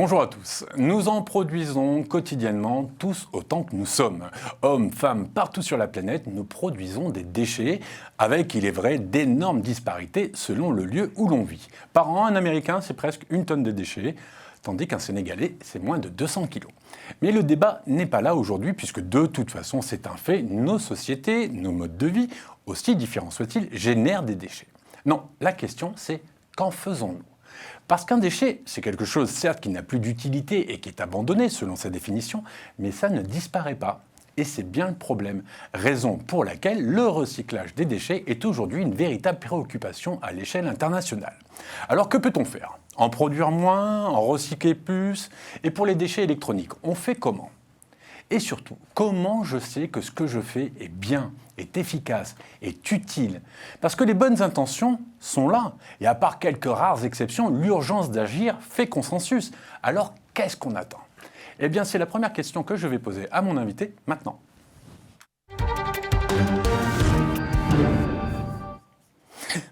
Bonjour à tous. Nous en produisons quotidiennement tous autant que nous sommes. Hommes, femmes, partout sur la planète, nous produisons des déchets avec, il est vrai, d'énormes disparités selon le lieu où l'on vit. Par an, un Américain, c'est presque 1 tonne de déchets, tandis qu'un Sénégalais, c'est moins de 200 kilos. Mais le débat n'est pas là aujourd'hui, puisque de toute façon, c'est un fait, nos sociétés, nos modes de vie, aussi différents soient-ils, génèrent des déchets. Non, la question, c'est qu'en faisons-nous ? Parce qu'un déchet, c'est quelque chose, certes, qui n'a plus d'utilité et qui est abandonné selon sa définition, mais ça ne disparaît pas. Et c'est bien le problème. Raison pour laquelle le recyclage des déchets est aujourd'hui une véritable préoccupation à l'échelle internationale. Alors que peut-on faire ? En produire moins, en recycler plus ? Et pour les déchets électroniques, on fait comment ? Et surtout, comment je sais que ce que je fais est bien, est efficace, est utile ? Parce que les bonnes intentions sont là. Et à part quelques rares exceptions, l'urgence d'agir fait consensus. Alors, qu'est-ce qu'on attend ? Eh bien, c'est la première question que je vais poser à mon invité maintenant.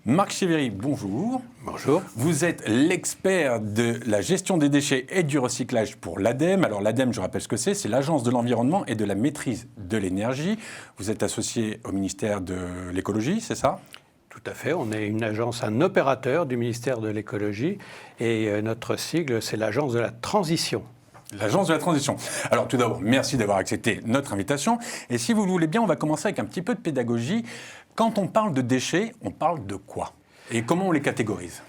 Marc Cheveri, bonjour. Bonjour. Vous êtes l'expert de la gestion des déchets et du recyclage pour l'ADEME. Alors l'ADEME, je rappelle ce que c'est l'Agence de l'environnement et de la maîtrise de l'énergie. Vous êtes associé au ministère de l'écologie, c'est ça ? Tout à fait, on est une agence, un opérateur du ministère de l'écologie et notre sigle, c'est l'Agence de la transition. L'Agence de la transition. Alors tout d'abord, merci d'avoir accepté notre invitation. Et si vous le voulez bien, on va commencer avec un petit peu de pédagogie. Quand on parle de déchets, on parle de quoi ? Et comment on les catégorise ?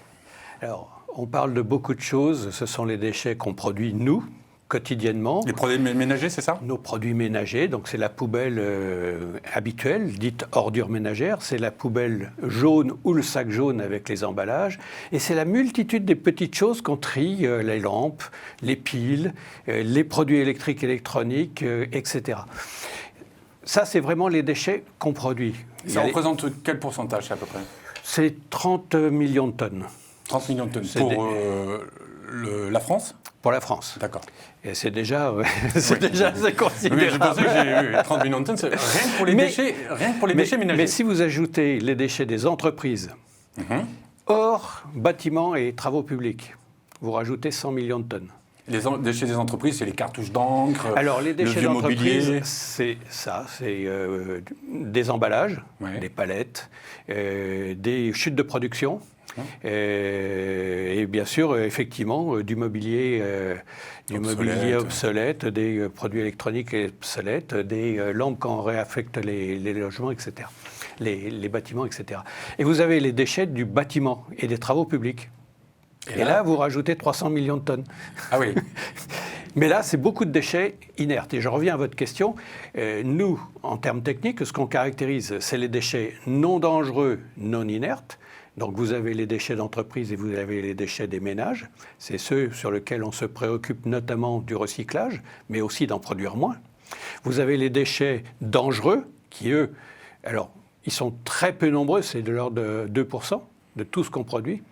Alors, on parle de beaucoup de choses. Ce sont les déchets qu'on produit, nous, quotidiennement. Les produits ménagers, c'est ça ? Nos produits ménagers, donc c'est la poubelle habituelle, dite ordure ménagère. C'est la poubelle jaune ou le sac jaune avec les emballages. Et c'est la multitude des petites choses qu'on trie, les lampes, les piles, les produits électriques, électroniques, etc. Ça, c'est vraiment les déchets qu'on produit. Ça représente quel pourcentage à peu près ? C'est 30 millions de tonnes. 30 millions de tonnes pour la France ? Pour la France. D'accord. Et c'est déjà, assez considérable. Oui, je pensais que j'ai eu 30 millions de tonnes, c'est rien que pour les déchets, déchets ménagers. Mais si vous ajoutez les déchets des entreprises, hors bâtiments et travaux publics, vous rajoutez 100 millions de tonnes. Les déchets des entreprises, c'est les cartouches d'encre, alors, les déchets le vieux mobilier. c'est ça, c'est des emballages, des palettes, des chutes de production, et bien sûr, effectivement, du mobilier obsolète, des produits électroniques obsolètes, des lampes quand on réaffecte les logements, etc., les bâtiments, etc. Et vous avez les déchets du bâtiment et des travaux publics. Et là, vous rajoutez 300 millions de tonnes. Ah oui. Mais là, c'est beaucoup de déchets inertes. Et je reviens à votre question. Nous, en termes techniques, ce qu'on caractérise, c'est les déchets non dangereux, non inertes. Donc vous avez les déchets d'entreprise et vous avez les déchets des ménages. C'est ceux sur lesquels on se préoccupe notamment du recyclage, mais aussi d'en produire moins. Vous avez les déchets dangereux, qui eux, alors, ils sont très peu nombreux, c'est de l'ordre de 2% de tout ce qu'on produit,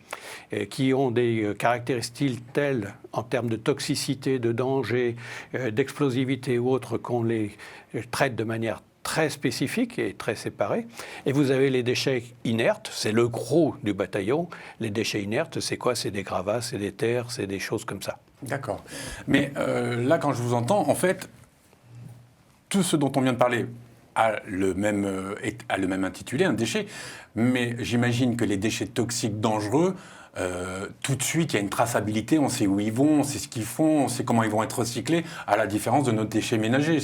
qui ont des caractéristiques telles en termes de toxicité, de danger, d'explosivité ou autres qu'on les traite de manière très spécifique et très séparée. Et vous avez les déchets inertes, c'est le gros du bataillon. Les déchets inertes, c'est quoi ? C'est des gravats, c'est des terres, c'est des choses comme ça. D'accord. Mais là, quand je vous entends, en fait, tout ce dont on vient de parler a le même intitulé, un déchet. Mais j'imagine que les déchets toxiques dangereux, tout de suite, il y a une traçabilité, on sait où ils vont, on sait ce qu'ils font, on sait comment ils vont être recyclés, à la différence de nos déchets ménagers.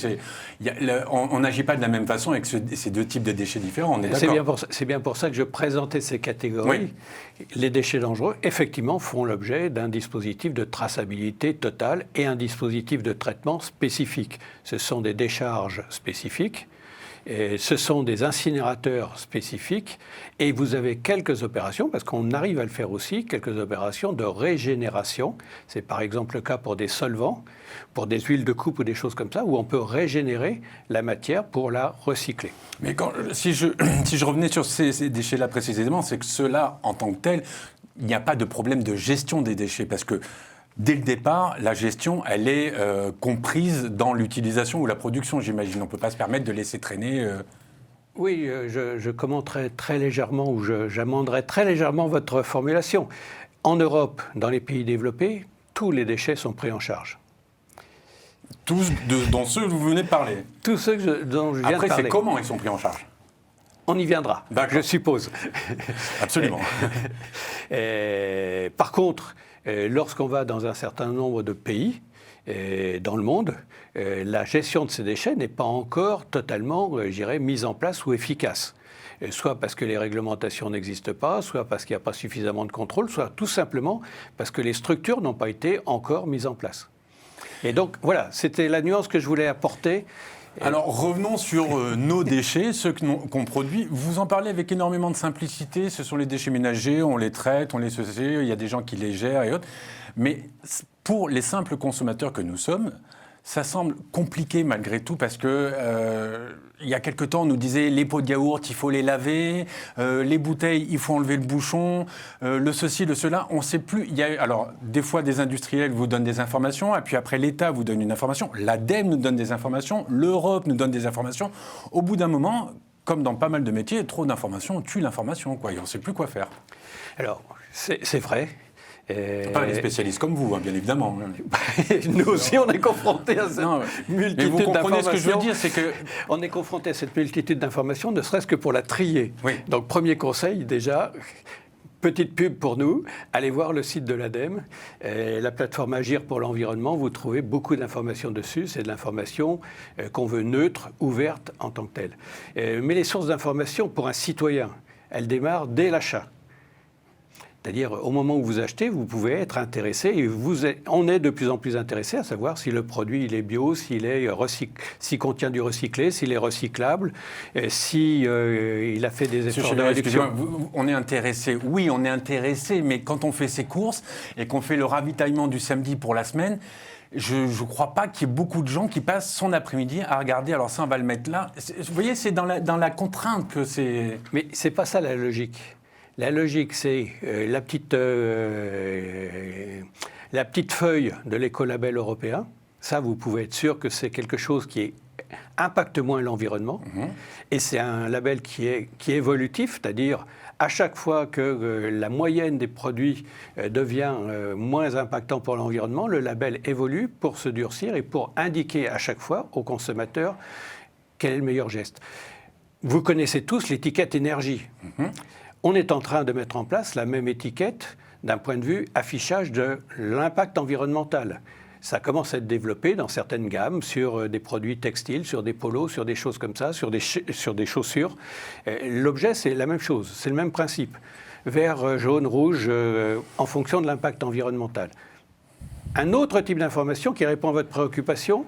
On n'agit pas de la même façon avec ces deux types de déchets différents, on est d'accord. C'est bien pour ça que je présentais ces catégories. Oui. Les déchets dangereux, effectivement, font l'objet d'un dispositif de traçabilité totale et un dispositif de traitement spécifique. Ce sont des décharges spécifiques. Et ce sont des incinérateurs spécifiques et vous avez quelques opérations, parce qu'on arrive à le faire aussi, quelques opérations de régénération. C'est par exemple le cas pour des solvants, pour des huiles de coupe ou des choses comme ça, où on peut régénérer la matière pour la recycler. Mais si je revenais sur ces déchets-là précisément, c'est que ceux-là, en tant que tels, il n'y a pas de problème de gestion des déchets, parce que dès le départ, la gestion, elle est comprise dans l'utilisation ou la production, j'imagine. On ne peut pas se permettre de laisser traîner... Oui, je commenterai très légèrement ou j'amenderai très légèrement votre formulation. En Europe, dans les pays développés, tous les déchets sont pris en charge. Tous dont ceux que vous venez de parler. Tous ceux dont je viens de parler. Après, c'est comment ils sont pris en charge? On y viendra, je suppose. Absolument. Par contre, lorsqu'on va dans un certain nombre de pays dans le monde, la gestion de ces déchets n'est pas encore totalement, je dirais, mise en place ou efficace. Soit parce que les réglementations n'existent pas, soit parce qu'il n'y a pas suffisamment de contrôle, soit tout simplement parce que les structures n'ont pas été encore mises en place. Et donc, voilà, c'était la nuance que je voulais apporter. Alors revenons sur nos déchets, ceux qu'on produit. Vous en parlez avec énormément de simplicité. Ce sont les déchets ménagers, on les traite, on les sait, il y a des gens qui les gèrent et autres. Mais pour les simples consommateurs que nous sommes, ça semble compliqué malgré tout parce que il y a quelque temps on nous disait les pots de yaourt il faut les laver, les bouteilles il faut enlever le bouchon, le ceci, le cela, on ne sait plus. Alors des fois des industriels vous donnent des informations et puis après l'État vous donne une information, l'ADEME nous donne des informations, l'Europe nous donne des informations. Au bout d'un moment, comme dans pas mal de métiers, trop d'informations tue l'information, quoi, et on ne sait plus quoi faire. Alors c'est vrai. Pas les spécialistes comme vous, hein, bien évidemment. Nous aussi, on est confrontés à cette multitude d'informations. Mais vous comprenez ce que je veux dire, c'est que... On est confronté à cette multitude d'informations, ne serait-ce que pour la trier. Oui. Donc, premier conseil, déjà, petite pub pour nous, allez voir le site de l'ADEME, la plateforme Agir pour l'environnement, vous trouvez beaucoup d'informations dessus, c'est de l'information qu'on veut neutre, ouverte en tant que telle. Mais les sources d'information, pour un citoyen, elles démarrent dès l'achat. C'est-à-dire, au moment où vous achetez, vous pouvez être intéressé, et on est de plus en plus intéressé à savoir si le produit il est bio, s'il contient du recyclé, s'il est recyclable, s'il a fait des efforts de réduction. On est intéressé, oui, on est intéressé, mais quand on fait ses courses et qu'on fait le ravitaillement du samedi pour la semaine, je ne crois pas qu'il y ait beaucoup de gens qui passent son après-midi à regarder, alors ça, on va le mettre là. Vous voyez, c'est dans la contrainte que c'est... Mais ce n'est pas ça la logique. La logique, c'est la petite feuille de l'écolabel européen. Ça, vous pouvez être sûr que c'est quelque chose qui impacte moins l'environnement. Et c'est un label qui est évolutif, c'est-à-dire à chaque fois que la moyenne des produits devient moins impactant pour l'environnement, le label évolue pour se durcir et pour indiquer à chaque fois au consommateur quel est le meilleur geste. Vous connaissez tous l'étiquette énergie. On est en train de mettre en place la même étiquette d'un point de vue affichage de l'impact environnemental. Ça commence à être développé dans certaines gammes sur des produits textiles, sur des polos, sur des choses comme ça, sur des chaussures. L'objet, c'est la même chose, c'est le même principe. Vert, jaune, rouge, en fonction de l'impact environnemental. Un autre type d'information qui répond à votre préoccupation,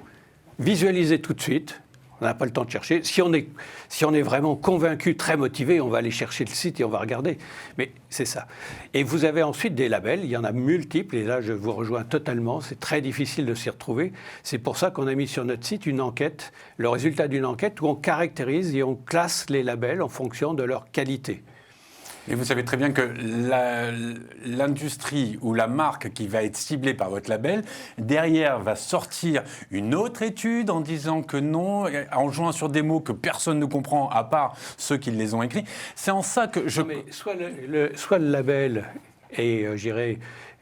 visualisez tout de suite. On n'a pas le temps de chercher. Si on est vraiment convaincu, très motivé, on va aller chercher le site et on va regarder. Mais c'est ça. Et vous avez ensuite des labels, il y en a multiples, et là je vous rejoins totalement, c'est très difficile de s'y retrouver. C'est pour ça qu'on a mis sur notre site une enquête, le résultat d'une enquête où on caractérise et on classe les labels en fonction de leur qualité. Et vous savez très bien que l'industrie ou la marque qui va être ciblée par votre label, derrière va sortir une autre étude en disant que non, en jouant sur des mots que personne ne comprend à part ceux qui les ont écrits. C'est en ça que je... Non, mais soit le label est, j'irais,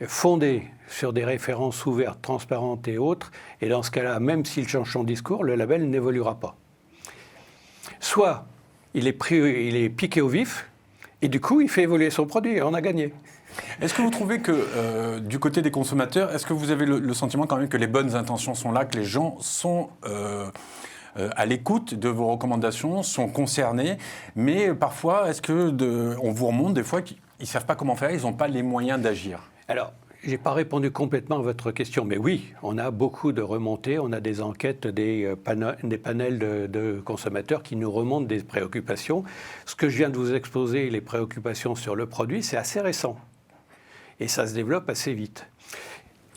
fondé sur des références ouvertes, transparentes et autres, et dans ce cas-là, même s'il change son discours, le label n'évoluera pas. Soit il est piqué au vif, et du coup, il fait évoluer son produit et on a gagné. Est-ce que vous trouvez que, du côté des consommateurs, est-ce que vous avez le sentiment quand même que les bonnes intentions sont là, que les gens sont à l'écoute de vos recommandations, sont concernés, mais parfois, est-ce que on vous remonte des fois qu'ils ne savent pas comment faire, ils n'ont pas les moyens d'agir? Alors, je n'ai pas répondu complètement à votre question, mais oui, on a beaucoup de remontées, on a des enquêtes, des panels de consommateurs qui nous remontent des préoccupations. Ce que je viens de vous exposer, les préoccupations sur le produit, c'est assez récent. Et ça se développe assez vite.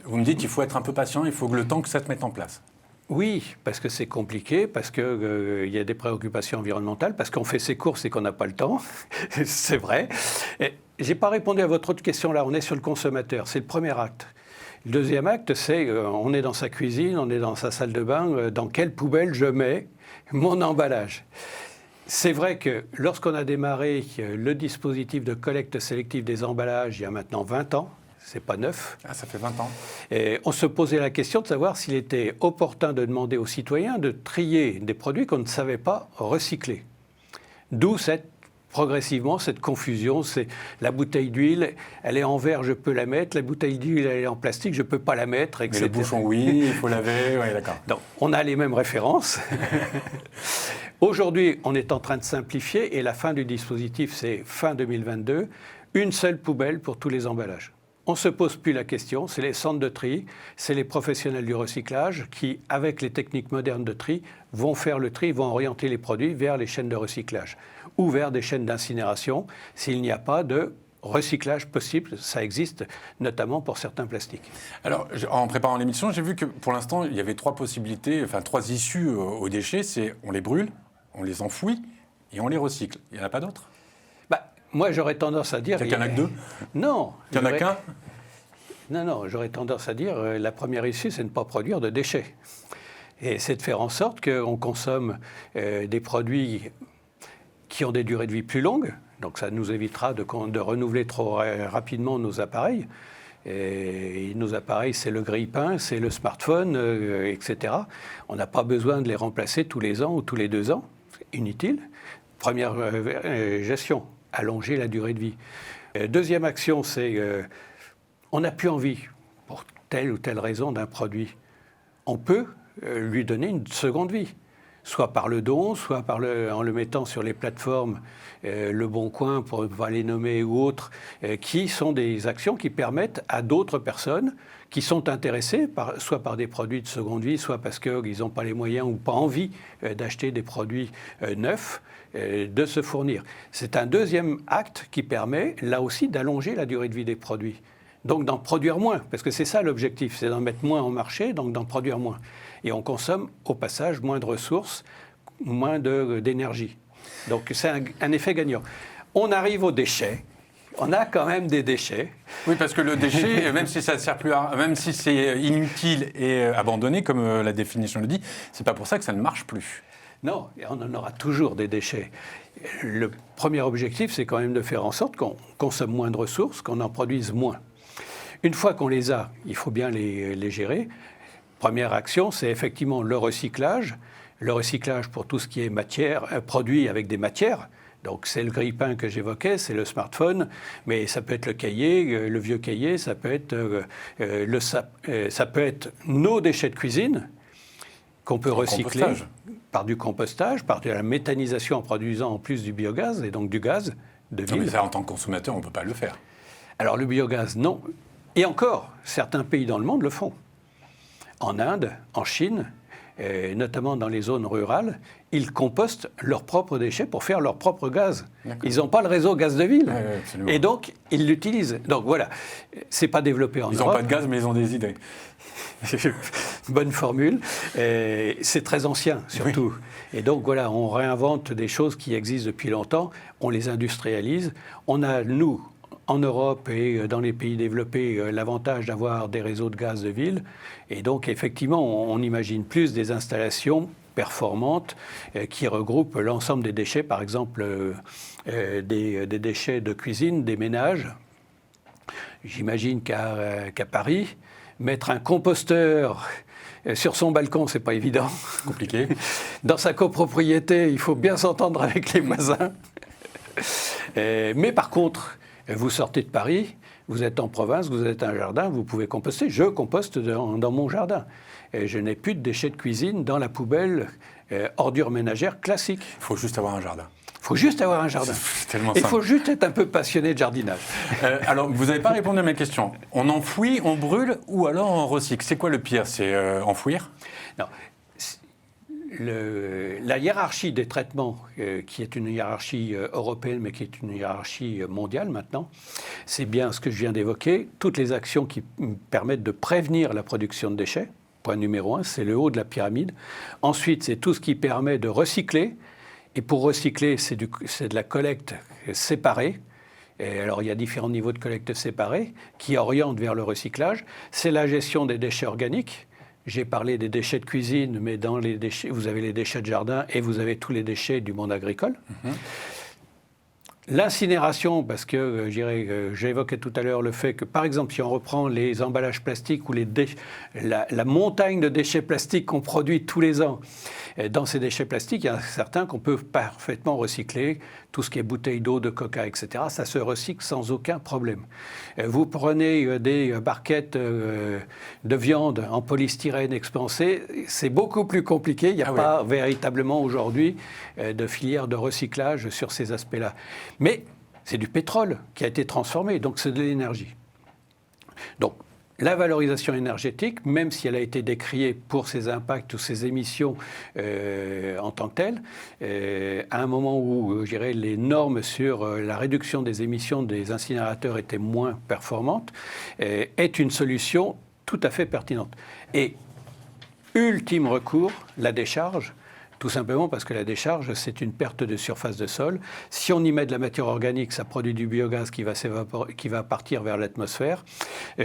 Vous me dites qu'il faut être un peu patient, il faut que le temps que ça se mette en place. Oui, parce que c'est compliqué, parce qu'il y a des préoccupations environnementales, parce qu'on fait ses courses et qu'on n'a pas le temps, c'est vrai. Je n'ai pas répondu à votre autre question là, on est sur le consommateur, c'est le premier acte. Le deuxième acte, c'est on est dans sa cuisine, on est dans sa salle de bain, dans quelle poubelle je mets mon emballage? C'est vrai que lorsqu'on a démarré le dispositif de collecte sélective des emballages il y a maintenant 20 ans, c'est pas neuf. Ah, ça fait 20 ans. Et on se posait la question de savoir s'il était opportun de demander aux citoyens de trier des produits qu'on ne savait pas recycler. D'où progressivement cette confusion, c'est la bouteille d'huile, elle est en verre, je peux la mettre, la bouteille d'huile, elle est en plastique, je ne peux pas la mettre, etc. Mais le bouchon, oui, il faut laver, oui, d'accord. Donc, on a les mêmes références. Aujourd'hui, on est en train de simplifier et la fin du dispositif, c'est fin 2022, une seule poubelle pour tous les emballages. On ne se pose plus la question, c'est les centres de tri, c'est les professionnels du recyclage qui, avec les techniques modernes de tri, vont faire le tri, vont orienter les produits vers les chaînes de recyclage ou vers des chaînes d'incinération s'il n'y a pas de recyclage possible. Ça existe notamment pour certains plastiques. Alors, en préparant l'émission, j'ai vu que pour l'instant, il y avait 3 possibilités, enfin 3 issues aux déchets. C'est on les brûle, on les enfouit et on les recycle. Il n'y en a pas d'autres? Moi, j'aurais tendance à dire... Il n'y en a que 2? Non. Il n'y en a qu'un? Non, j'aurais tendance à dire la première issue, c'est de ne pas produire de déchets. Et c'est de faire en sorte qu'on consomme des produits qui ont des durées de vie plus longues. Donc ça nous évitera de renouveler trop rapidement nos appareils. Et nos appareils, c'est le grille-pain, c'est le smartphone, etc. On n'a pas besoin de les remplacer tous les ans ou tous les 2 ans. C'est inutile. Première gestion, allonger la durée de vie. Deuxième action, c'est on n'a plus envie, pour telle ou telle raison, d'un produit. On peut lui donner une seconde vie, soit par le don, soit en le mettant sur les plateformes Le Bon Coin, pour ne pas les nommer, ou autres, qui sont des actions qui permettent à d'autres personnes qui sont intéressées, soit par des produits de seconde vie, soit parce qu'ils n'ont pas les moyens ou pas envie d'acheter des produits neufs, de se fournir. C'est un deuxième acte qui permet, là aussi, d'allonger la durée de vie des produits. Donc d'en produire moins, parce que c'est ça l'objectif, c'est d'en mettre moins en marché, donc d'en produire moins. Et on consomme, au passage, moins de ressources, moins d'énergie. Donc c'est un effet gagnant. On arrive aux déchets. On a quand même des déchets. Oui, parce que le déchet, même si ça ne sert plus même si c'est inutile et abandonné, comme la définition le dit, c'est pas pour ça que ça ne marche plus. Non, on en aura toujours des déchets. Le premier objectif, c'est quand même de faire en sorte qu'on consomme moins de ressources, qu'on en produise moins. Une fois qu'on les a, il faut bien les gérer. Première action, c'est effectivement le recyclage. Le recyclage pour tout ce qui est produit avec des matières. Donc c'est le grille-pain que j'évoquais, c'est le smartphone, mais ça peut être le cahier, le vieux cahier, ça peut être, ça peut être nos déchets de cuisine qu'on peut recycler par du compostage, par de la méthanisation en produisant en plus du biogaz et donc du gaz de ville. Non, mais ça, en tant que consommateur, on ne peut pas le faire. Alors le biogaz, non. Et encore, certains pays dans le monde le font. En Inde, en Chine, notamment dans les zones rurales, ils compostent leurs propres déchets pour faire leur propre gaz. Ils n'ont pas le réseau gaz de ville. Et donc, ils l'utilisent. Donc voilà, c'est pas développé en Europe. Ils n'ont pas de gaz, mais ils ont des idées. Bonne formule. C'est très ancien, surtout. Oui. Et donc voilà, on réinvente des choses qui existent depuis longtemps, on les industrialise. On a, nous, en Europe et dans les pays développés, l'avantage d'avoir des réseaux de gaz de ville. Et donc, effectivement, on imagine plus des installations performantes qui regroupent l'ensemble des déchets, par exemple des déchets de cuisine, des ménages. J'imagine qu'à Paris, mettre un composteur sur son balcon, c'est pas évident. Compliqué. Dans sa copropriété, il faut bien s'entendre avec les voisins. Mais par contre, vous sortez de Paris, vous êtes en province, vous êtes un jardin, vous pouvez composter. Je composte dans mon jardin. Et je n'ai plus de déchets de cuisine dans la poubelle ordures ménagères classique. Il faut juste avoir un jardin. Il faut juste avoir un jardin. C'est tellement Il simple. faut juste être un peu passionné de jardinage. Alors, vous n'avez pas répondu à ma question. On enfouit, on brûle ou alors on recycle? C'est quoi le pire? C'est enfouir? Non. La hiérarchie des traitements, qui est une hiérarchie européenne, mais qui est une hiérarchie mondiale maintenant, c'est bien ce que je viens d'évoquer. Toutes les actions qui permettent de prévenir la production de déchets, point numéro 1, c'est le haut de la pyramide. Ensuite, c'est tout ce qui permet de recycler. Et pour recycler, c'est de la collecte séparée. Et alors, il y a différents niveaux de collecte séparée qui orientent vers le recyclage. C'est la gestion des déchets organiques. J'ai parlé des déchets de cuisine, mais dans les déchets, vous avez les déchets de jardin et vous avez tous les déchets du monde agricole. L'incinération, parce que j'évoquais tout à l'heure le fait que, par exemple, si on reprend les emballages plastiques ou la montagne de déchets plastiques qu'on produit tous les ans, dans ces déchets plastiques, il y en a certains qu'on peut parfaitement recycler. Tout ce qui est bouteilles d'eau, de coca, etc., ça se recycle sans aucun problème. Vous prenez des barquettes de viande en polystyrène expansé, c'est beaucoup plus compliqué. Il n'y a pas véritablement aujourd'hui de filière de recyclage sur ces aspects-là. Mais c'est du pétrole qui a été transformé, donc c'est de l'énergie. Donc, la valorisation énergétique, même si elle a été décriée pour ses impacts ou ses émissions en tant que telles, à un moment où les normes sur la réduction des émissions des incinérateurs étaient moins performantes, est une solution tout à fait pertinente. Et ultime recours, la décharge. Tout simplement parce que la décharge, c'est une perte de surface de sol. Si on y met de la matière organique, ça produit du biogaz qui va partir vers l'atmosphère.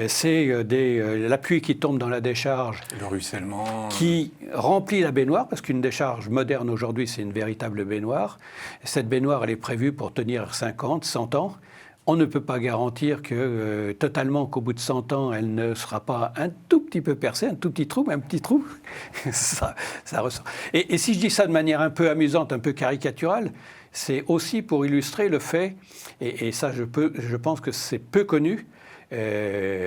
C'est la pluie qui tombe dans la décharge. Le ruissellement. Qui remplit la baignoire, parce qu'une décharge moderne aujourd'hui, c'est une véritable baignoire. Cette baignoire, elle est prévue pour tenir 50, 100 ans. On ne peut pas garantir que totalement qu'au bout de 100 ans, elle ne sera pas un tout petit peu percée, un tout petit trou, mais un petit trou, ça ressort. Et si je dis ça de manière un peu amusante, un peu caricaturale, c'est aussi pour illustrer le fait, et ça je pense que c'est peu connu,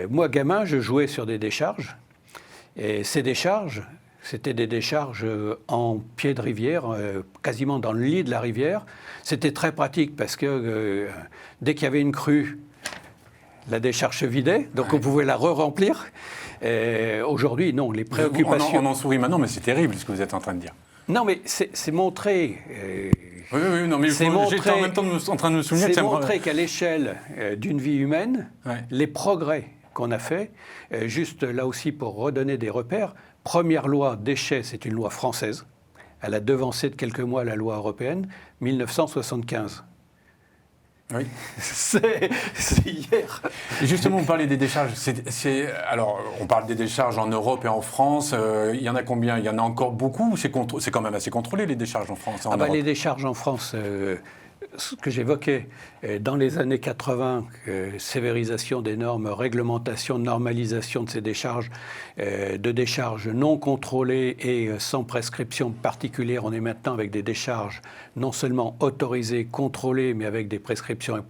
moi gamin, je jouais sur des décharges, et ces décharges, c'était des décharges en pied de rivière, quasiment dans le lit de la rivière. C'était très pratique parce que dès qu'il y avait une crue, la décharge se vidait, donc on pouvait la re-remplir. Aujourd'hui, non, les préoccupations... On en sourit maintenant, mais c'est terrible ce que vous êtes en train de dire. Non, mais c'est montré... Oui, non, mais j'étais en même temps en train de me souvenir... C'est montré qu'à l'échelle d'une vie humaine, les progrès qu'on a faits, juste là aussi pour redonner des repères, première loi déchets, c'est une loi française. Elle a devancé de quelques mois la loi européenne, 1975. Oui. C'est hier. Et justement, vous parlez des décharges. Alors, on parle des décharges en Europe et en France. Il y en a combien? Il y en a encore beaucoup? C'est quand même assez contrôlé, les décharges en France et en Europe. Les décharges en France, ce que j'évoquais, dans les années 80, sévérisation des normes, réglementation, normalisation de ces décharges, de décharges non contrôlées et sans prescription particulière. On est maintenant avec des décharges non seulement autorisées, contrôlées, mais avec des prescriptions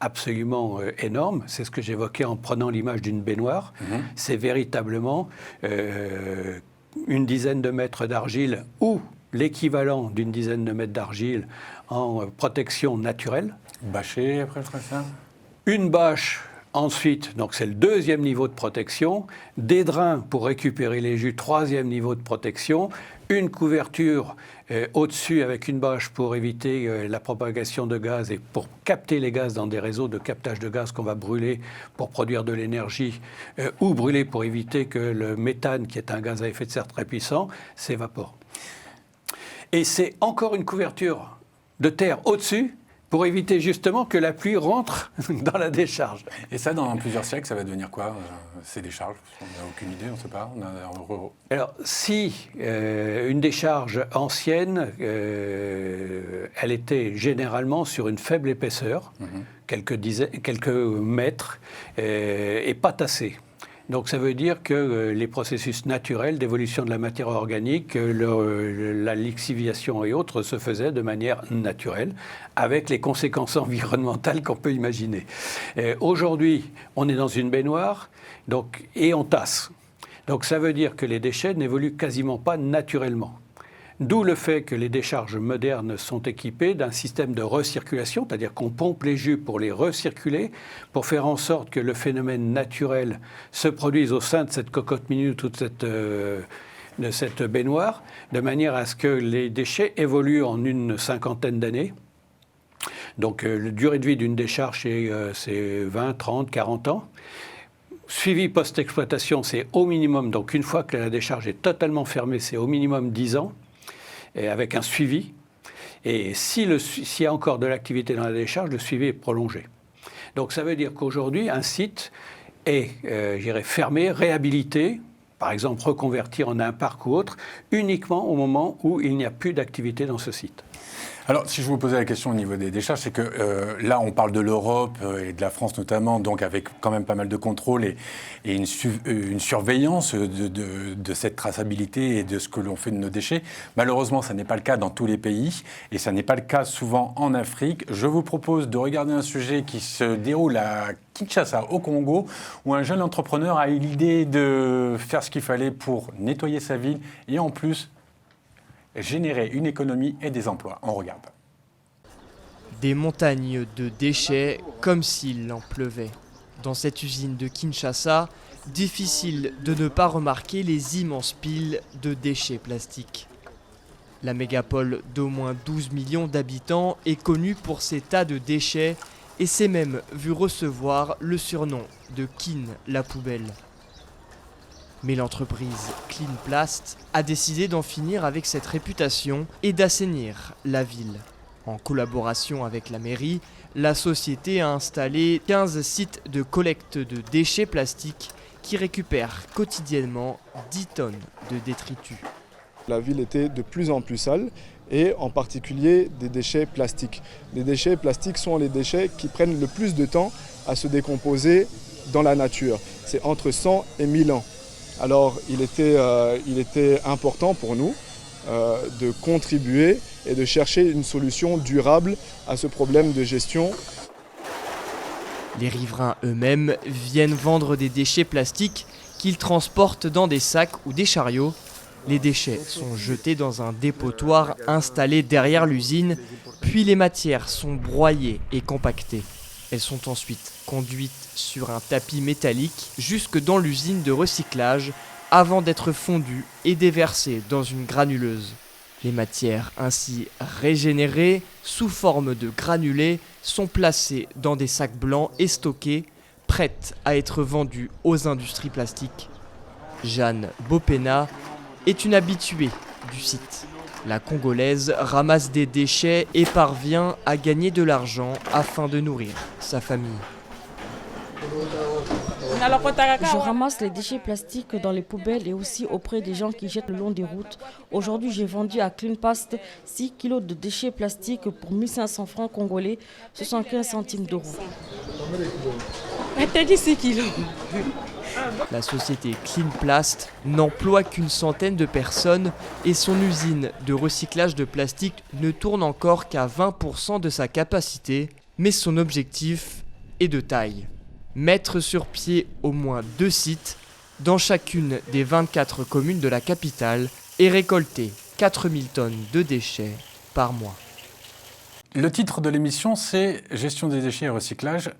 absolument énormes. C'est ce que j'évoquais en prenant l'image d'une baignoire. C'est véritablement une dizaine de mètres d'argile ou l'équivalent d'une dizaine de mètres d'argile en protection naturelle. Bâché après le ça. Une bâche ensuite, donc c'est le deuxième niveau de protection. Des drains pour récupérer les jus, troisième niveau de protection. Une couverture au-dessus avec une bâche pour éviter la propagation de gaz et pour capter les gaz dans des réseaux de captage de gaz qu'on va brûler pour produire de l'énergie ou brûler pour éviter que le méthane, qui est un gaz à effet de serre très puissant, s'évapore. Et c'est encore une couverture de terre au-dessus pour éviter justement que la pluie rentre dans la décharge. Et ça, dans plusieurs siècles, ça va devenir quoi, ces décharges? On n'a aucune idée, on ne sait pas. Alors, si une décharge ancienne, elle était généralement sur une faible épaisseur, quelques mètres, et pas tassée. Donc ça veut dire que les processus naturels d'évolution de la matière organique, la lixiviation et autres se faisaient de manière naturelle, avec les conséquences environnementales qu'on peut imaginer. Aujourd'hui, on est dans une baignoire et on tasse. Donc ça veut dire que les déchets n'évoluent quasiment pas naturellement. D'où le fait que les décharges modernes sont équipées d'un système de recirculation, c'est-à-dire qu'on pompe les jus pour les recirculer, pour faire en sorte que le phénomène naturel se produise au sein de cette cocotte minute ou de cette baignoire, de manière à ce que les déchets évoluent en une cinquantaine d'années. Donc la durée de vie d'une décharge, c'est 20, 30, 40 ans. Suivi post-exploitation, c'est au minimum, donc une fois que la décharge est totalement fermée, c'est au minimum 10 ans. Et avec un suivi. Et s'il y a encore de l'activité dans la décharge, le suivi est prolongé. Donc ça veut dire qu'aujourd'hui, un site est, fermé, réhabilité, par exemple, reconvertir en un parc ou autre, uniquement au moment où il n'y a plus d'activité dans ce site. Alors, si je vous posais la question au niveau des décharges, c'est que là, on parle de l'Europe et de la France notamment, donc avec quand même pas mal de contrôles et une surveillance de cette traçabilité et de ce que l'on fait de nos déchets. Malheureusement, ça n'est pas le cas dans tous les pays et ça n'est pas le cas souvent en Afrique. Je vous propose de regarder un sujet qui se déroule à Kinshasa, au Congo, où un jeune entrepreneur a eu l'idée de faire ce qu'il fallait pour nettoyer sa ville et en plus générer une économie et des emplois. On regarde. Des montagnes de déchets comme s'il en pleuvait. Dans cette usine de Kinshasa, difficile de ne pas remarquer les immenses piles de déchets plastiques. La mégapole d'au moins 12 millions d'habitants est connue pour ses tas de déchets et s'est même vu recevoir le surnom de Kin la poubelle. Mais l'entreprise Cleanplast a décidé d'en finir avec cette réputation et d'assainir la ville. En collaboration avec la mairie, la société a installé 15 sites de collecte de déchets plastiques qui récupèrent quotidiennement 10 tonnes de détritus. La ville était de plus en plus sale et en particulier des déchets plastiques. Les déchets plastiques sont les déchets qui prennent le plus de temps à se décomposer dans la nature. C'est entre 100 et 1000 ans. Alors il était important pour nous de contribuer et de chercher une solution durable à ce problème de gestion. Les riverains eux-mêmes viennent vendre des déchets plastiques qu'ils transportent dans des sacs ou des chariots. Les déchets sont jetés dans un dépotoir installé derrière l'usine, puis les matières sont broyées et compactées. Elles sont ensuite conduites sur un tapis métallique jusque dans l'usine de recyclage avant d'être fondues et déversées dans une granuleuse. Les matières ainsi régénérées sous forme de granulés sont placées dans des sacs blancs et stockées, prêtes à être vendues aux industries plastiques. Jeanne Bopena est une habituée du site. La Congolaise ramasse des déchets et parvient à gagner de l'argent afin de nourrir sa famille. Je ramasse les déchets plastiques dans les poubelles et aussi auprès des gens qui jettent le long des routes. Aujourd'hui, j'ai vendu à Cleanplast 6 kilos de déchets plastiques pour 1500 francs congolais, 75 centimes d'euros. La société Cleanplast n'emploie qu'une centaine de personnes et son usine de recyclage de plastique ne tourne encore qu'à 20% de sa capacité, mais son objectif est de taille. Mettre sur pied au moins 2 sites dans chacune des 24 communes de la capitale et récolter 4000 tonnes de déchets par mois. Le titre de l'émission, c'est « Gestion des déchets et recyclage,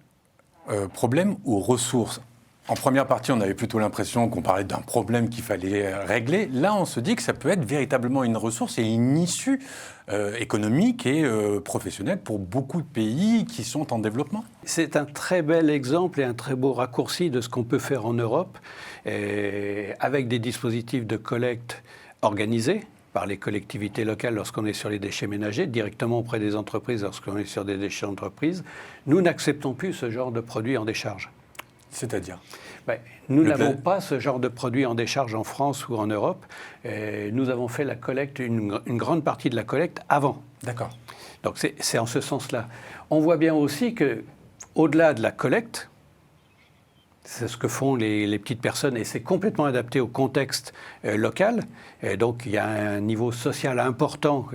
problème ou ressources ?» En première partie, on avait plutôt l'impression qu'on parlait d'un problème qu'il fallait régler. Là, on se dit que ça peut être véritablement une ressource et une issue économique et professionnelle pour beaucoup de pays qui sont en développement. C'est un très bel exemple et un très beau raccourci de ce qu'on peut faire en Europe, avec des dispositifs de collecte organisés par les collectivités locales lorsqu'on est sur les déchets ménagers, directement auprès des entreprises lorsqu'on est sur des déchets d'entreprise. Nous n'acceptons plus ce genre de produits en décharge. C'est-à-dire ? Nous n'avons pas ce genre de produit en décharge en France ou en Europe. Nous avons fait la collecte, une grande partie de la collecte avant. D'accord. Donc c'est en ce sens-là. On voit bien aussi qu'au-delà de la collecte, c'est ce que font les petites personnes et c'est complètement adapté au contexte local. Et donc il y a un niveau social important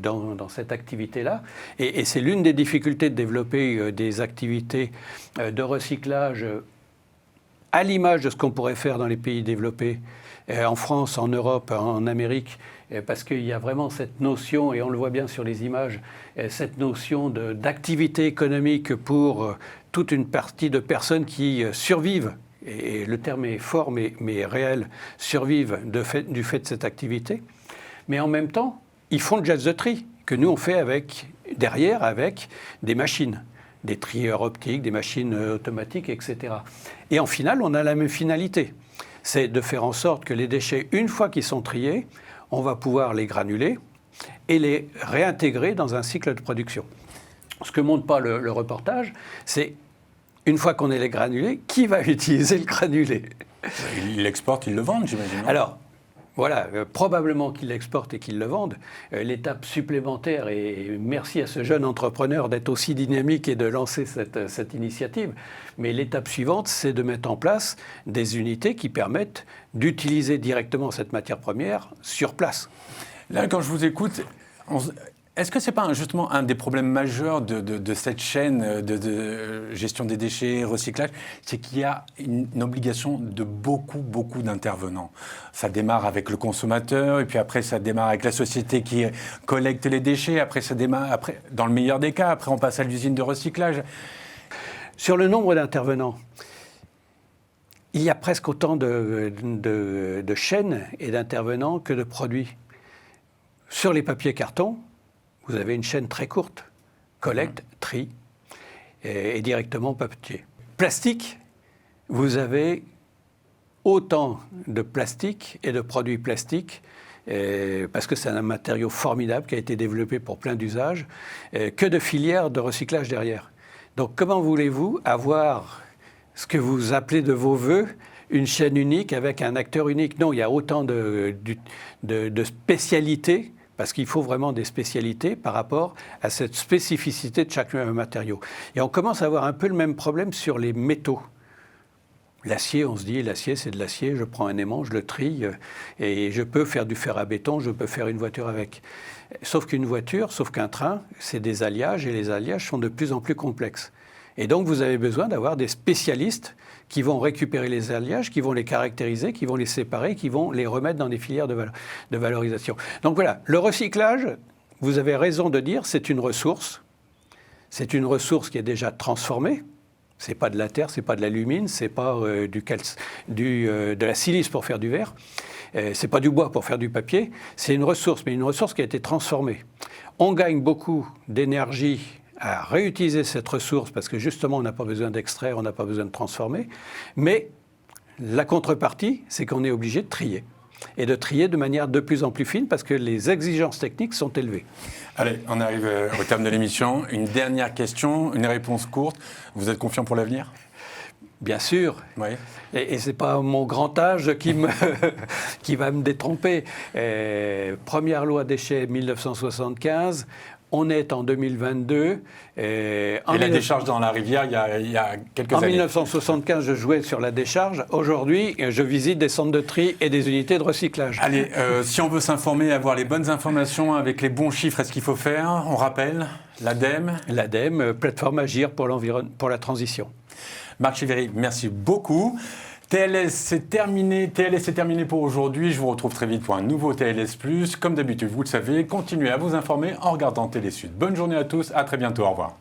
dans cette activité-là. Et c'est l'une des difficultés de développer des activités de recyclage à l'image de ce qu'on pourrait faire dans les pays développés, en France, en Europe, en Amérique, parce qu'il y a vraiment cette notion, et on le voit bien sur les images, cette notion d'activité économique pour toute une partie de personnes qui survivent, et le terme est fort mais réel, survivent du fait de cette activité. Mais en même temps, ils font le geste de tri, que nous on fait derrière avec des machines, des trieurs optiques, des machines automatiques, etc. Et en final, on a la même finalité. C'est de faire en sorte que les déchets, une fois qu'ils sont triés, on va pouvoir les granuler et les réintégrer dans un cycle de production. Ce que montre pas le reportage, c'est une fois qu'on a les granulés, qui va utiliser le granulé? Ils l'exportent, ils le vendent, j'imagine. Alors, voilà, probablement qu'ils l'exportent et qu'ils le vendent. L'étape supplémentaire, et merci à ce jeune entrepreneur d'être aussi dynamique et de lancer cette initiative, mais l'étape suivante, c'est de mettre en place des unités qui permettent d'utiliser directement cette matière première sur place. Là, quand je vous écoute, est-ce que ce n'est pas justement un des problèmes majeurs de cette chaîne de gestion des déchets, recyclage, c'est qu'il y a une obligation de beaucoup d'intervenants. Ça démarre avec le consommateur, et puis après ça démarre avec la société qui collecte les déchets, après ça démarre, dans le meilleur des cas, après on passe à l'usine de recyclage. Sur le nombre d'intervenants, il y a presque autant de chaînes et d'intervenants que de produits. Sur les papiers cartons, vous avez une chaîne très courte, collecte, tri, et directement papier. Plastique, vous avez autant de plastique et de produits plastiques, parce que c'est un matériau formidable qui a été développé pour plein d'usages, que de filières de recyclage derrière. Donc comment voulez-vous avoir ce que vous appelez de vos voeux une chaîne unique avec un acteur unique? Non, il y a autant de spécialités, parce qu'il faut vraiment des spécialités par rapport à cette spécificité de chaque matériau. Et on commence à avoir un peu le même problème sur les métaux. L'acier, on se dit, l'acier, c'est de l'acier, je prends un aimant, je le trie, et je peux faire du fer à béton, je peux faire une voiture avec. Sauf qu'une voiture, sauf qu'un train, c'est des alliages, et les alliages sont de plus en plus complexes. Et donc, vous avez besoin d'avoir des spécialistes qui vont récupérer les alliages, qui vont les caractériser, qui vont les séparer, qui vont les remettre dans des filières de valorisation. Donc voilà, le recyclage, vous avez raison de dire, c'est une ressource. C'est une ressource qui est déjà transformée. C'est pas de la terre, c'est pas de l'alumine, c'est pas de la silice pour faire du verre, c'est pas du bois pour faire du papier. C'est une ressource, mais une ressource qui a été transformée. On gagne beaucoup d'énergie à réutiliser cette ressource parce que justement on n'a pas besoin d'extraire, on n'a pas besoin de transformer, mais la contrepartie, c'est qu'on est obligé de trier. Et de trier de manière de plus en plus fine parce que les exigences techniques sont élevées. Allez, on arrive au terme de l'émission. Une dernière question, une réponse courte. Vous êtes confiant pour l'avenir ? Bien sûr. Oui. Et ce n'est pas mon grand âge qui va me détromper. Première loi déchets 1975. On est en 2022. Et la décharge dans la rivière, il y a quelques années. En 1975, je jouais sur la décharge. Aujourd'hui, je visite des centres de tri et des unités de recyclage. Allez, si on veut s'informer, avoir les bonnes informations avec les bons chiffres, est-ce qu'il faut faire ? On rappelle, l'ADEME. L'ADEME, plateforme Agir pour la transition. Marc Chiveri, merci beaucoup. TLS, c'est terminé pour aujourd'hui. Je vous retrouve très vite pour un nouveau TLS+. Comme d'habitude, vous le savez, continuez à vous informer en regardant Télé Sud. Bonne journée à tous, à très bientôt, au revoir.